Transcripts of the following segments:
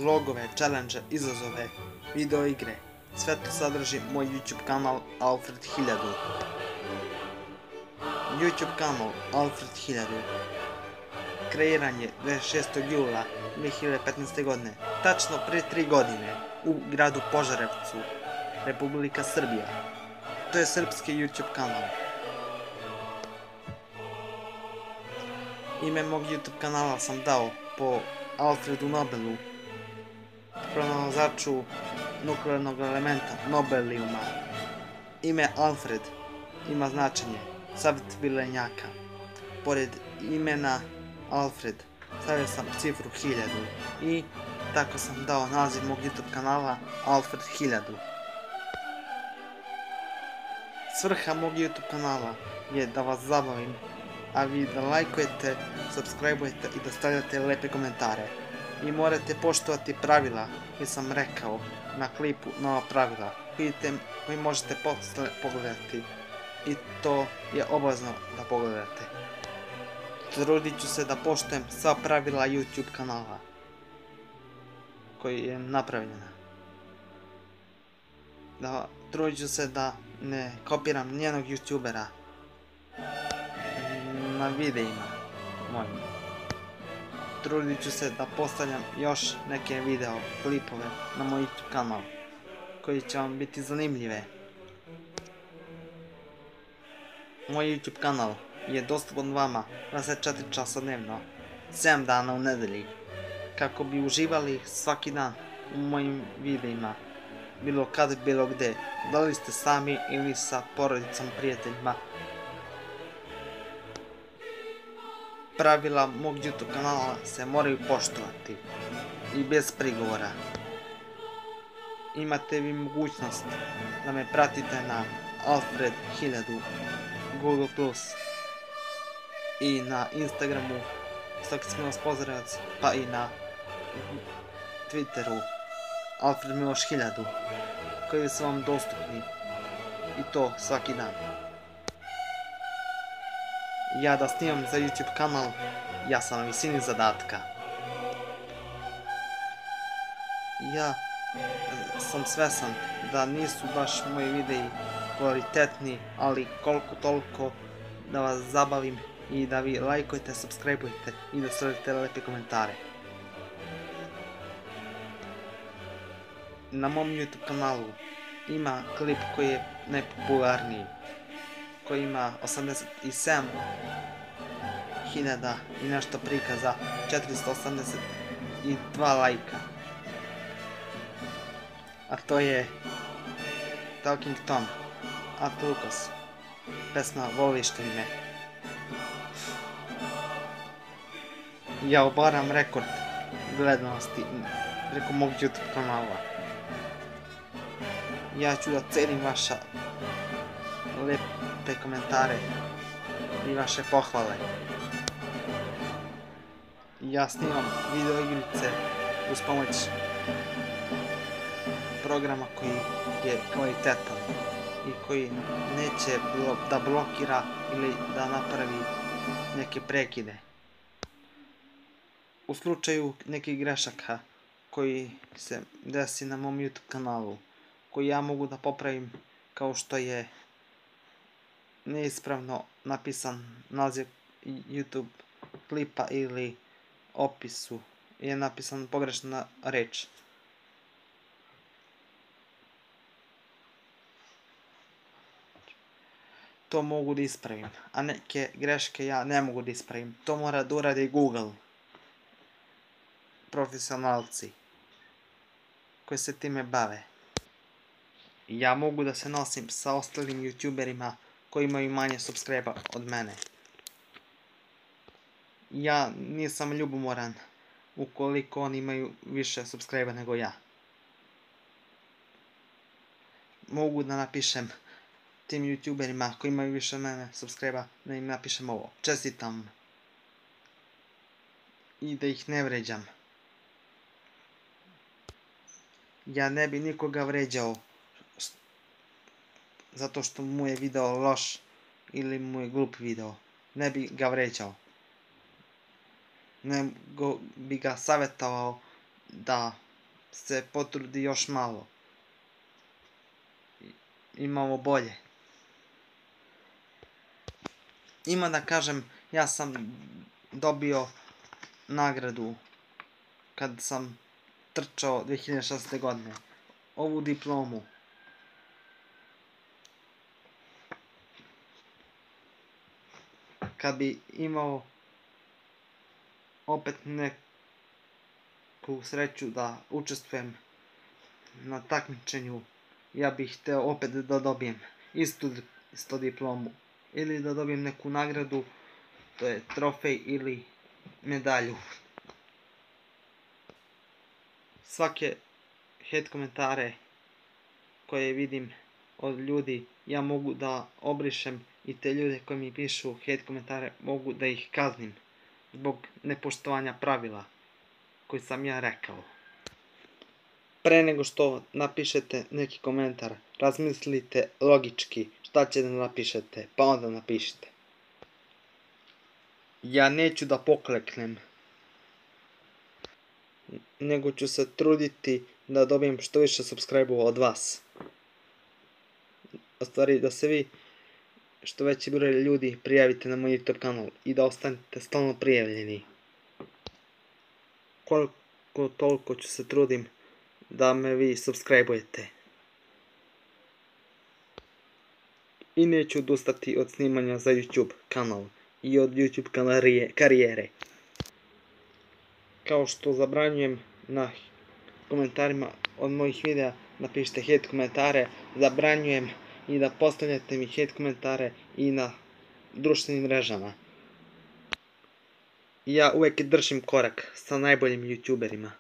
vlogove, challenge, izazove, video igre. Sve to sadrži moj YouTube kanal Alfred 1000. YouTube kanal Alfred 1000 kreiran je 26. jula 2015. godine, tačno pre 3 godine, u gradu Požarevcu, Republika Srbija. To je srpski YouTube kanal. Ime mog YouTube kanala sam dao po Alfredu Nobelu, pronalazaču nuklearnog elementa Nobelijuma. Ime Alfred ima značenje savjet vilenjaka. Pored imena Alfred stavio sam cifru 1000 i tako sam dao naziv mog YouTube kanala Alfred 1000. Svrha mog YouTube kanala je da vas zabavim, a vi da lajkujete, subscribe-ujete i da stavljate lepe komentare. I morate poštovati pravila koje sam rekao na klipu, nova pravila koji možete posle pogledati, i to je obavezno da pogledate. Trudit ću se da poštujem sva pravila YouTube kanala koji je napravljena. Trudit ću se da ne kopiram nijednog YouTubera na videima mojim. Trudit ću se da postavljam još neke video klipove na moj YouTube kanal koji će vam biti zanimljive. Moj YouTube kanal je dostupan vama 24 časa dnevno, 7 dana u nedelji, kako bi uživali svaki dan u mojim videima, bilo kad, bilo gde, da li ste sami ili sa porodicom, prijateljima. Pravila mog YouTube kanala se moraju poštovati i bez prigovora. Imate vi mogućnost da me pratite na Alfred 1000, Google+, i na Instagramu Stokić Miloš Požarevac, pa i na Twitteru Alfred Miloš 1000, koji su vam dostupni, i to svaki dan. Ja da snimam za YouTube kanal, ja sam na visini zadatka. Ja sam svesan da nisu baš moji videi kvalitetni, ali koliko toliko da vas zabavim i da vi lajkujete, subscribe-ujete i da stavite lepe komentare. Na mom YouTube kanalu ima klip koji je najpopularniji, koji ima 87.000 i nešto prikaza, 482 lajka. A to je Talking Tom, Art Lucas, pesma Voliš li me. Ja obaram rekord gledanosti preko mog YouTube kanala. Ja ću da cenim vaša lepe komentare i vaše pohvale. Ja snimam video igrice uz pomoć programa koji je kvalitetan i koji neće da blokira ili da napravi neke prekide. U slučaju nekih grešaka koji se desi na mom YouTube kanalu, koji ja mogu da popravim, kao što je neispravno napisan naziv YouTube klipa ili opisu je napisan pogrešna reč. To mogu da ispravim, a neke greške ja ne mogu da ispravim. To mora da uradi Google, profesionalci koji se time bave. Ja mogu da se nosim sa ostalim YouTuberima koji imaju manje subscribe-a od mene. Ja nisam ljubomoran ukoliko oni imaju više subscribe-a nego ja. Mogu da napišem tim YouTuberima koji imaju više od mene subscribe-a, da im napišem ovo: čestitam, i da ih ne vređam. Ja ne bi nikoga vređao zato što mu je video loš ili mu je glup video. Ne bi ga vređao. Nego bi ga savjetovao da se potrudi još malo i malo bolje. Ima da kažem, ja sam dobio nagradu kad sam trčao 2016. godine. Ovu diplomu. Kad bi imao opet neku sreću da učestvujem na takmičenju, ja bih hteo opet da dobijem istu diplomu. Ili da dobijem neku nagradu, to je trofej ili medalju. Svake hate komentare koje vidim od ljudi, ja mogu da obrišem i te ljude koji mi pišu hate komentare mogu da ih kaznim zbog nepoštovanja pravila koji sam ja rekao. Pre nego što napišete neki komentar, razmislite logički šta ćete da napišete, pa onda napišite. Ja neću da pokleknem, nego ću se truditi da dobijem što više subscribe-ova od vas. U stvari, da se vi što veći broj ljudi prijavite na moj YouTube kanal i da ostanete stalno prijavljeni. Koliko toliko ću se trudim da me vi subscribe-ujete. I neću odustati od snimanja za YouTube kanal i od YouTube karijere. Kao što zabranjujem na komentarima od mojih videa napišite hate komentare, zabranjujem i da postavljate mi hate komentare i na društvenim mrežama. Ja uvek držim korak sa najboljim youtuberima.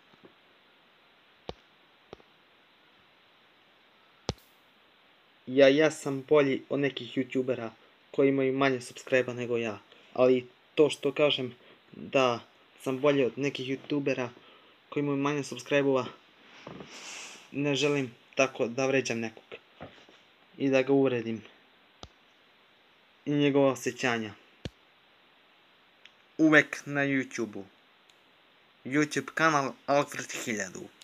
Ja jesam bolji od nekih youtubera koji imaju manje subscribe-a nego ja, ali to što kažem da sam bolji od nekih youtubera koji imaju manje subscribe-ova, ne želim tako da vređam nekog i da ga uvredim i njegova osjećanja. Uvek na YouTube-u. YouTube kanal Alfred 1000.